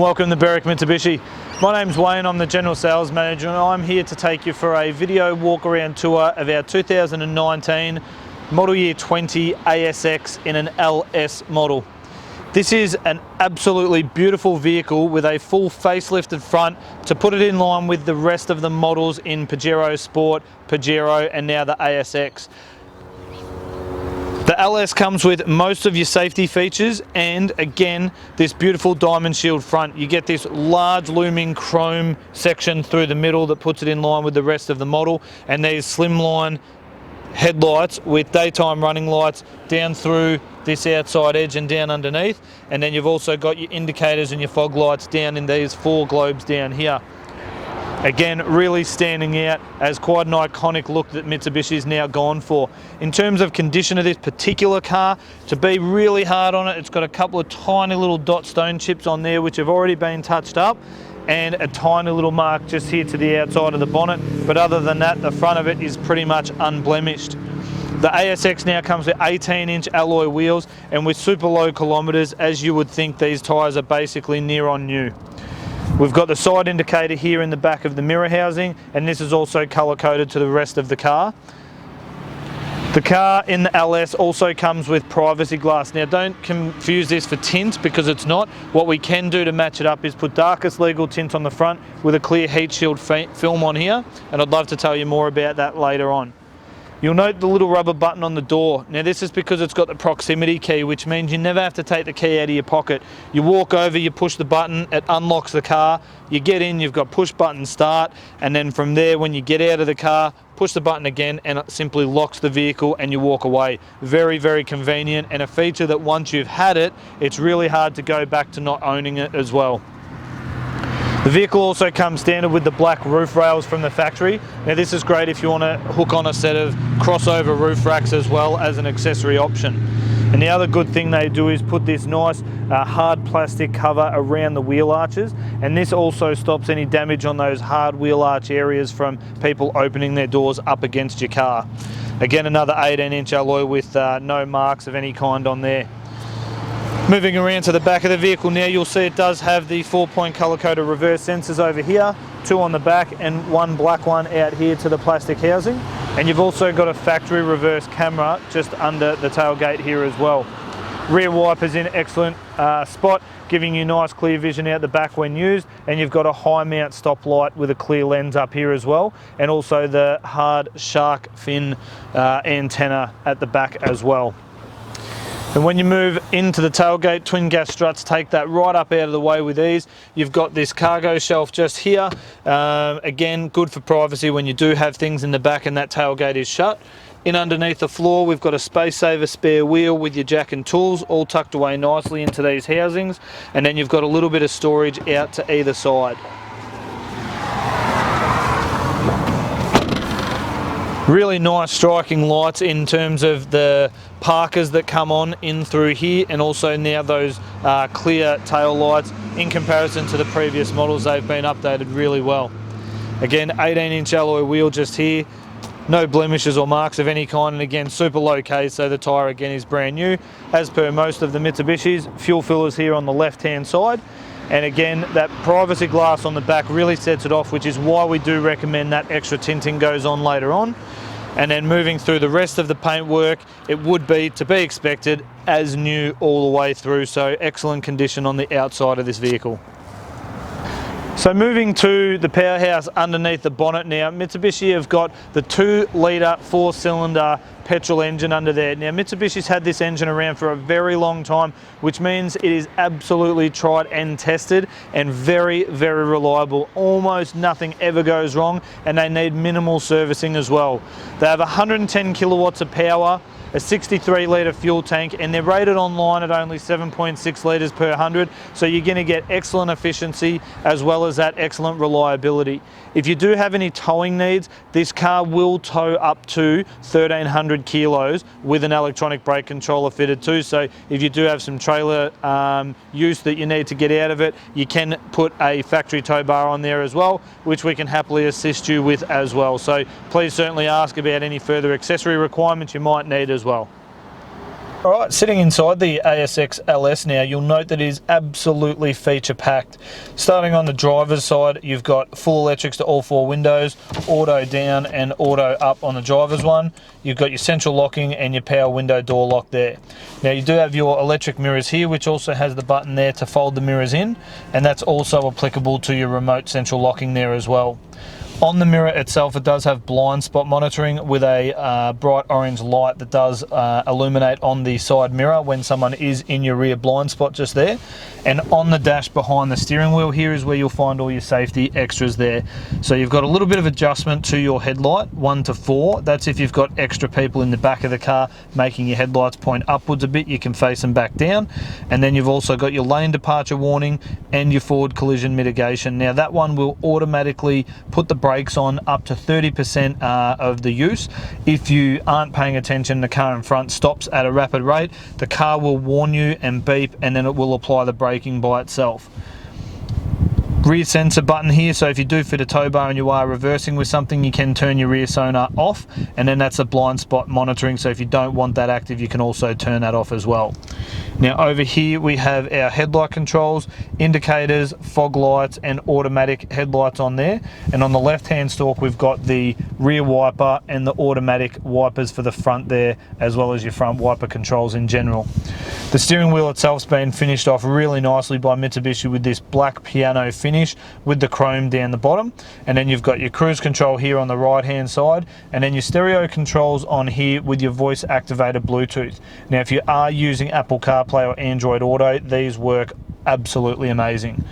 and welcome to Berwick Mitsubishi. My name's Wayne, I'm the General Sales Manager, and I'm here to take you for a video walk around tour of our 2019 Model Year 20 ASX in an LS model. This is an absolutely beautiful vehicle with a full facelifted front to put it in line with the rest of the models in Pajero Sport, Pajero, and now the ASX. The LS comes with most of your safety features and again this beautiful diamond shield front. You get this large looming chrome section through the middle that puts it in line with the rest of the model, and these slimline headlights with daytime running lights down through this outside edge and down underneath, and then you've also got your indicators and your fog lights down in these four globes down here. Again, really standing out as quite an iconic look that Mitsubishi is now gone for. In terms of condition of this particular car, to be really hard on it, it's got a couple of tiny little dot stone chips on there which have already been touched up, and a tiny little mark just here to the outside of the bonnet, but other than that, the front of it is pretty much unblemished. The ASX now comes with 18-inch alloy wheels, and with super low kilometres, as you would think, these tyres are basically near on new. We've got the side indicator here in the back of the mirror housing, and this is also colour coded to the rest of the car. The car in the LS also comes with privacy glass. Now don't confuse this for tint because it's not. What we can do to match it up is put darkest legal tint on the front with a clear heat shield film on here, and I'd love to tell you more about that later on. You'll note the little rubber button on the door. Now this is because it's got the proximity key, which means you never have to take the key out of your pocket. You walk over, you push the button, it unlocks the car, you get in, you've got push button start, and then from there when you get out of the car, push the button again and it simply locks the vehicle and you walk away. Very, very convenient, and a feature that once you've had it, it's really hard to go back to not owning it as well. The vehicle also comes standard with the black roof rails from the factory. Now this is great if you want to hook on a set of crossover roof racks as well as an accessory option. And the other good thing they do is put this nice hard plastic cover around the wheel arches, and this also stops any damage on those hard wheel arch areas from people opening their doors up against your car. Again, another 18-inch alloy with no marks of any kind on there. Moving around to the back of the vehicle now, you'll see it does have the 4-point colour-coded reverse sensors over here, 2 on the back and 1 black one out here to the plastic housing. And you've also got a factory reverse camera just under the tailgate here as well. Rear wipers in excellent spot, giving you nice clear vision out the back when used, and you've got a high mount stop light with a clear lens up here as well, and also the hard shark fin antenna at the back as well. And when you move into the tailgate, twin gas struts take that right up out of the way with ease. You've got this cargo shelf just here. Again, good for privacy when you do have things in the back and that tailgate is shut. In underneath the floor, we've got a space saver spare wheel with your jack and tools all tucked away nicely into these housings. And then you've got a little bit of storage out to either side. Really nice striking lights in terms of the parkers that come on in through here, and also now those clear tail lights. In comparison to the previous models, they've been updated really well. Again, 18-inch alloy wheel just here, no blemishes or marks of any kind, and again super low K, so the tyre again is brand new. As per most of the Mitsubishis, fuel fillers here on the left hand side. And again, that privacy glass on the back really sets it off, which is why we do recommend that extra tinting goes on later on. And then moving through the rest of the paintwork, it would be, to be expected, as new all the way through, so excellent condition on the outside of this vehicle. So moving to the powerhouse underneath the bonnet now, Mitsubishi have got the 2-litre 4-cylinder petrol engine under there. Now Mitsubishi's had this engine around for a very long time, which means it is absolutely tried and tested and very, very reliable. Almost nothing ever goes wrong, and they need minimal servicing as well. They have 110 kilowatts of power, a 63-litre fuel tank, and they're rated online at only 7.6 litres per 100, so you're going to get excellent efficiency as well as that excellent reliability. If you do have any towing needs, this car will tow up to 1,300 kilos with an electronic brake controller fitted too, so if you do have some trailer use that you need to get out of it, you can put a factory tow bar on there as well, which we can happily assist you with as well. So please certainly ask about any further accessory requirements you might need as well. All right, sitting inside the ASX LS now, you'll note that it is absolutely feature packed. Starting on the driver's side, you've got full electrics to all 4 windows, auto down and auto up on the driver's one. You've got your central locking and your power window door lock there. Now you do have your electric mirrors here, which also has the button there to fold the mirrors in, and that's also applicable to your remote central locking there as well. On the mirror itself, it does have blind spot monitoring with a bright orange light that does illuminate on the side mirror when someone is in your rear blind spot just there. And on the dash behind the steering wheel here is where you'll find all your safety extras there. So you've got a little bit of adjustment to your headlight, 1 to 4. That's if you've got extra people in the back of the car making your headlights point upwards a bit, you can face them back down. And then you've also got your lane departure warning and your forward collision mitigation. Now that one will automatically put the brakes on up to 30% of the use. If you aren't paying attention, the car in front stops at a rapid rate, the car will warn you and beep, and then it will apply the braking by itself. Rear sensor button here, so if you do fit a tow bar and you are reversing with something, you can turn your rear sonar off, and then that's a blind spot monitoring, so if you don't want that active, you can also turn that off as well. Now over here we have our headlight controls, indicators, fog lights and automatic headlights on there, and on the left hand stalk we've got the rear wiper and the automatic wipers for the front there, as well as your front wiper controls in general. The steering wheel itself's been finished off really nicely by Mitsubishi with this black piano finish with the chrome down the bottom, and then you've got your cruise control here on the right hand side, and then your stereo controls on here with your voice activated Bluetooth. Now if you are using Apple CarPlay or Android Auto, these work absolutely amazing.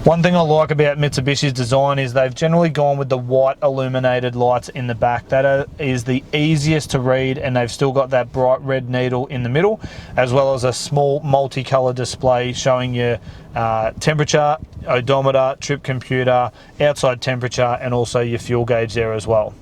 One thing I like about Mitsubishi's design is they've generally gone with the white illuminated lights in the back. That is the easiest to read, and they've still got that bright red needle in the middle, as well as a small multicolour display showing your temperature, odometer, trip computer, outside temperature, and also your fuel gauge there as well.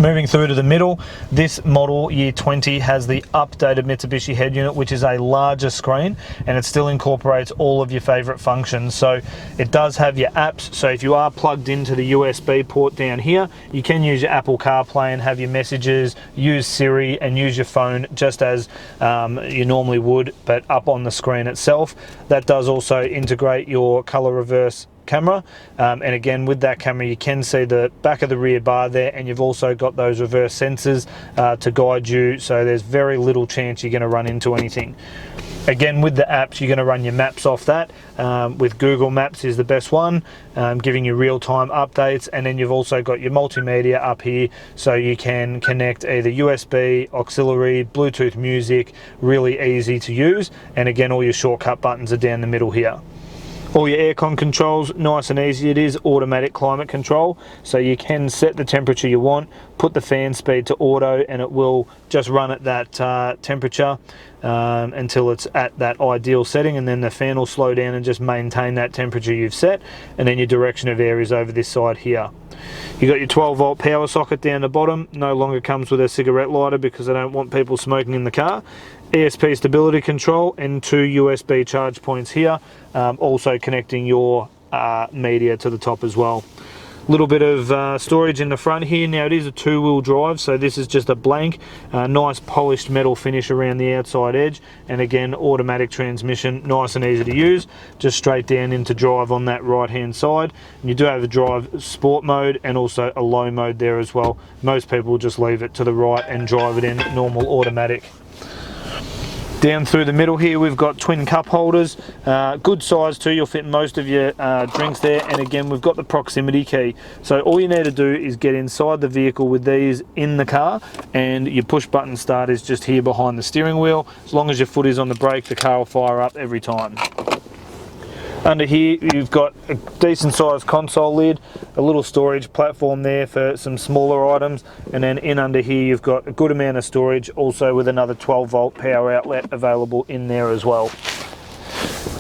Moving through to the middle, this model year 20 has the updated Mitsubishi head unit, which is a larger screen, and it still incorporates all of your favorite functions. So it does have your apps, so if you are plugged into the USB port down here, you can use your Apple CarPlay and have your messages, use Siri and use your phone just as you normally would, but up on the screen itself. That does also integrate your color reverse camera, and again with that camera you can see the back of the rear bar there, and you've also got those reverse sensors to guide you, so there's very little chance you're going to run into anything. Again with the apps, you're going to run your maps off that, with Google Maps is the best one, giving you real-time updates, and then you've also got your multimedia up here, so you can connect either USB, auxiliary, Bluetooth music, really easy to use, and again all your shortcut buttons are down the middle here. All your aircon controls, nice and easy. It is automatic climate control, so you can set the temperature you want, put the fan speed to auto, and it will just run at that temperature until it's at that ideal setting, and then the fan will slow down and just maintain that temperature you've set, and then your direction of air is over this side here. You've got your 12-volt power socket down the bottom, no longer comes with a cigarette lighter because I don't want people smoking in the car. ESP stability control and 2 USB charge points here, also connecting your media to the top as well. Little bit of storage in the front here. Now it is a 2-wheel drive, so this is just a blank, nice polished metal finish around the outside edge, and again automatic transmission, nice and easy to use, just straight down into drive on that right hand side. And you do have a drive sport mode and also a low mode there as well. Most people just leave it to the right and drive it in normal automatic. Down through the middle here we've got twin cup holders, good size too, you'll fit most of your drinks there, and again we've got the proximity key, so all you need to do is get inside the vehicle with these in the car, and your push button start is just here behind the steering wheel. As long as your foot is on the brake, the car will fire up every time. Under here you've got a decent sized console lid, a little storage platform there for some smaller items, and then in under here you've got a good amount of storage, also with another 12-volt power outlet available in there as well.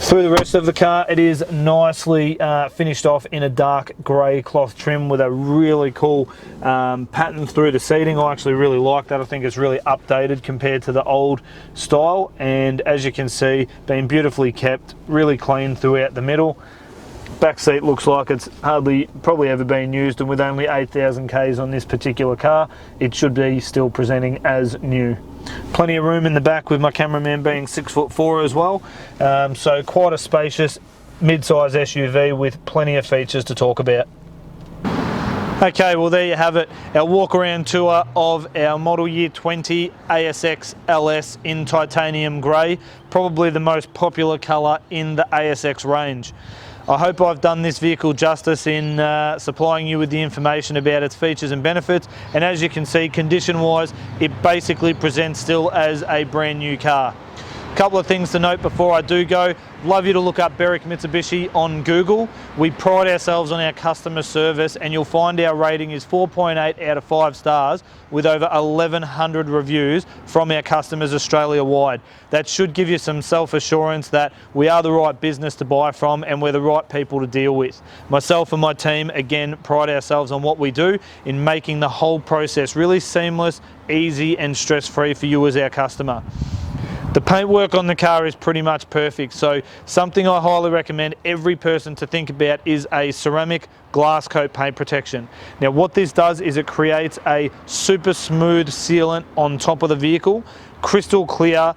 Through the rest of the car, it is nicely finished off in a dark grey cloth trim with a really cool pattern through the seating. I actually really like that. I think it's really updated compared to the old style, and as you can see, being beautifully kept, really clean throughout the middle. Back seat looks like it's probably ever been used, and with only 8,000 Ks on this particular car, it should be still presenting as new. Plenty of room in the back with my cameraman being 6'4" as well, so quite a spacious mid-size SUV with plenty of features to talk about. Okay, well there you have it, our walk around tour of our model year 20 ASX LS in titanium grey, probably the most popular colour in the ASX range. I hope I've done this vehicle justice in supplying you with the information about its features and benefits, and as you can see, condition wise, it basically presents still as a brand new car. Couple of things to note before I do go. Love you to look up Berwick Mitsubishi on Google. We pride ourselves on our customer service, and you'll find our rating is 4.8 out of 5 stars with over 1,100 reviews from our customers Australia-wide. That should give you some self-assurance that we are the right business to buy from and we're the right people to deal with. Myself and my team, again, pride ourselves on what we do in making the whole process really seamless, easy and stress-free for you as our customer. The paintwork on the car is pretty much perfect, so something I highly recommend every person to think about is a ceramic glass coat paint protection. Now what this does is it creates a super smooth sealant on top of the vehicle, crystal clear,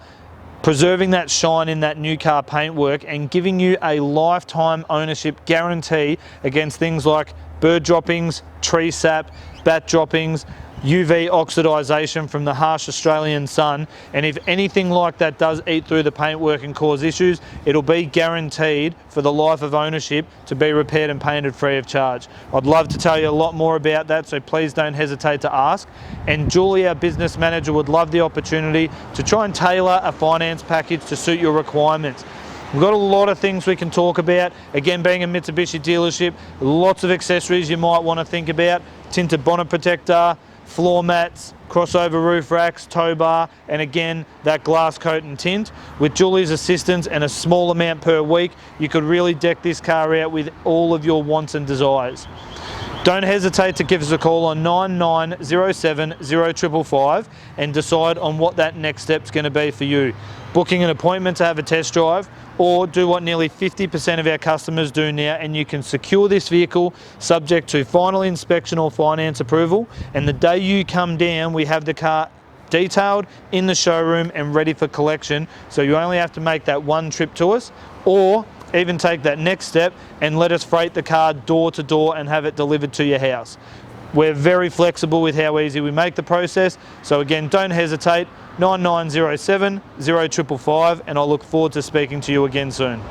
preserving that shine in that new car paintwork and giving you a lifetime ownership guarantee against things like bird droppings, tree sap, bat droppings, UV oxidisation from the harsh Australian sun, and if anything like that does eat through the paintwork and cause issues, it'll be guaranteed for the life of ownership to be repaired and painted free of charge. I'd love to tell you a lot more about that, so please don't hesitate to ask. And Julie, our business manager, would love the opportunity to try and tailor a finance package to suit your requirements. We've got a lot of things we can talk about. Again, being a Mitsubishi dealership, lots of accessories you might want to think about. Tinted bonnet protector, floor mats, crossover roof racks, tow bar, and again, that glass coat and tint. With Julie's assistance and a small amount per week, you could really deck this car out with all of your wants and desires. Don't hesitate to give us a call on 9907 0555 and decide on what that next step's going to be for you. Booking an appointment to have a test drive, or do what nearly 50% of our customers do now, and you can secure this vehicle subject to final inspection or finance approval, and the day you come down we have the car detailed in the showroom and ready for collection, so you only have to make that one trip to us, or even take that next step and let us freight the car door to door and have it delivered to your house. We're very flexible with how easy we make the process, so again, don't hesitate, 9907 0555, and I look forward to speaking to you again soon.